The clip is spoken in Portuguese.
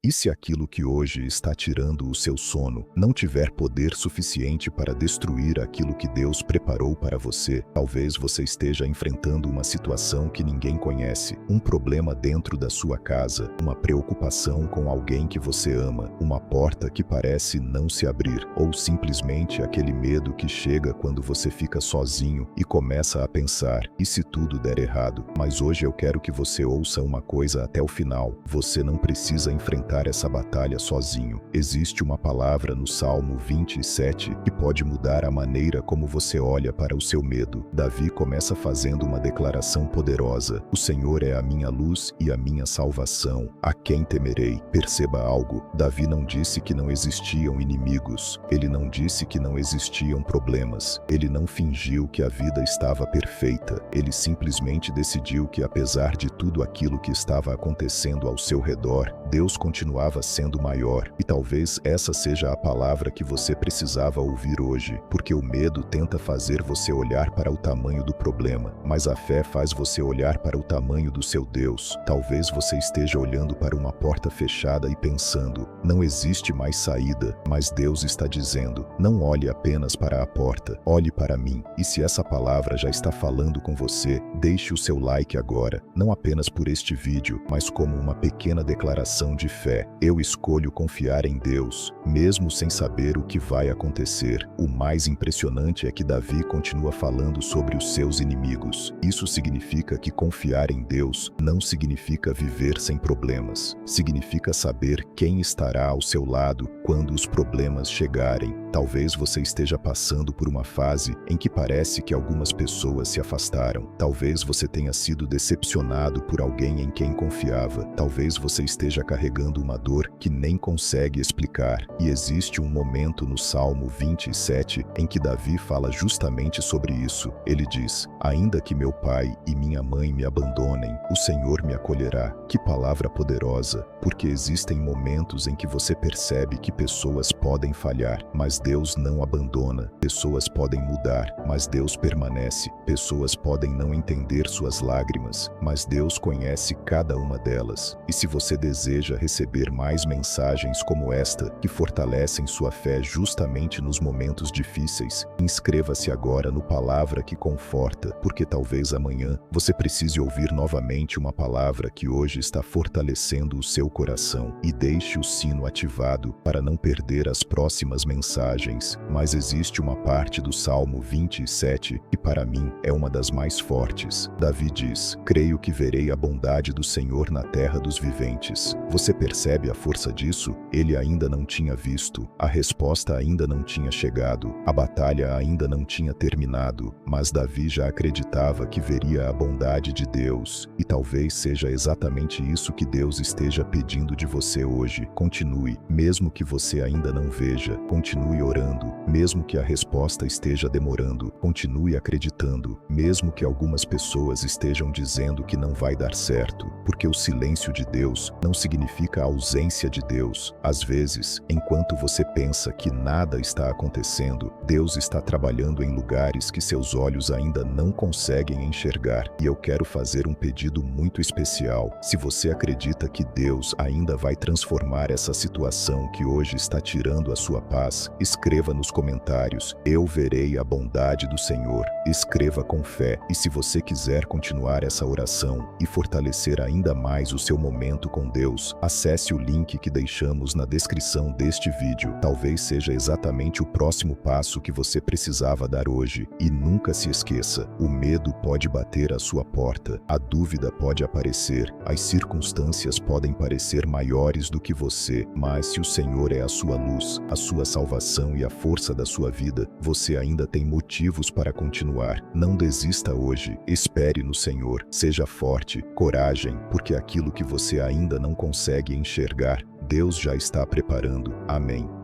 E se aquilo que hoje está tirando o seu sono não tiver poder suficiente para destruir aquilo que Deus preparou para você? Talvez você esteja enfrentando uma situação que ninguém conhece, um problema dentro da sua casa, uma preocupação com alguém que você ama, uma porta que parece não se abrir, ou simplesmente aquele medo que chega quando você fica sozinho e começa a pensar: e se tudo der errado? Mas hoje eu quero que você ouça uma coisa até o final. Você não precisa enfrentar essa batalha sozinho. Existe uma palavra no Salmo 27 que pode mudar a maneira como você olha para o seu medo. Davi começa fazendo uma declaração poderosa: o Senhor é a minha luz e a minha salvação. A quem temerei? Perceba algo. Davi não disse que não existiam inimigos. Ele não disse que não existiam problemas. Ele não fingiu que a vida estava perfeita. Ele simplesmente decidiu que, apesar de tudo aquilo que estava acontecendo ao seu redor, Deus continuava sendo maior. E talvez essa seja a palavra que você precisava ouvir hoje, porque o medo tenta fazer você olhar para o tamanho do problema, mas a fé faz você olhar para o tamanho do seu Deus. Talvez você esteja olhando para uma porta fechada e pensando: não existe mais saída, mas Deus está dizendo: não olhe apenas para a porta, olhe para mim. E se essa palavra já está falando com você, deixe o seu like agora, não apenas por este vídeo, mas como uma pequena declaração de fé. Eu escolho confiar em Deus, mesmo sem saber o que vai acontecer. O mais impressionante é que Davi continua falando sobre os seus inimigos. Isso significa que confiar em Deus não significa viver sem problemas. Significa saber quem estará ao seu lado quando os problemas chegarem. Talvez você esteja passando por uma fase em que parece que algumas pessoas se afastaram. Talvez você tenha sido decepcionado por alguém em quem confiava. Talvez você esteja carregando uma dor que nem consegue explicar. E existe um momento no Salmo 27 em que Davi fala justamente sobre isso. Ele diz: ainda que meu pai e minha mãe me abandonem, o Senhor me acolherá. Que palavra poderosa, porque existem momentos em que você percebe que pessoas podem falhar, mas Deus não abandona. Pessoas podem mudar, mas Deus permanece. Pessoas podem não entender suas lágrimas, mas Deus conhece cada uma delas. E se você deseja receber mais mensagens como esta, que fortalecem sua fé justamente nos momentos difíceis, inscreva-se agora no Palavra que Conforta, porque talvez amanhã você precise ouvir novamente uma palavra que hoje está fortalecendo o seu coração. E deixe o sino ativado para não perder as próximas mensagens. Mas existe uma parte do Salmo 27 que para mim é uma das mais fortes. Davi diz: creio que verei a bondade do Senhor na terra dos viventes. Você percebe a força disso? Ele ainda não tinha visto, a resposta ainda não tinha chegado, a batalha ainda não tinha terminado, mas Davi já acreditava que veria a bondade de Deus. E talvez seja exatamente isso que Deus esteja pedindo de você hoje. Continue, mesmo que você ainda não veja. Continue orando, mesmo que a resposta esteja demorando. Continue acreditando, mesmo que algumas pessoas estejam dizendo que não vai dar certo, porque o silêncio de Deus não significa a ausência de Deus. Às vezes, enquanto você pensa que nada está acontecendo, Deus está trabalhando em lugares que seus olhos ainda não conseguem enxergar. E eu quero fazer um pedido muito especial. Se você acredita que Deus ainda vai transformar essa situação que hoje está tirando a sua paz, escreva nos comentários: eu verei a bondade do Senhor. Escreva com fé. E se você quiser continuar essa oração e fortalecer ainda mais o seu momento com Deus, acesse o link que deixamos na descrição deste vídeo. Talvez seja exatamente o próximo passo que você precisava dar hoje. E nunca se esqueça: o medo pode bater à sua porta, a dúvida pode aparecer, as circunstâncias podem parecer maiores do que você, mas se o Senhor é a sua luz, a sua salvação e a força da sua vida, você ainda tem motivos para continuar. Não desista hoje. Espere no Senhor. Seja forte, coragem, porque aquilo que você ainda não consegue enxergar, Deus já está preparando. Amém.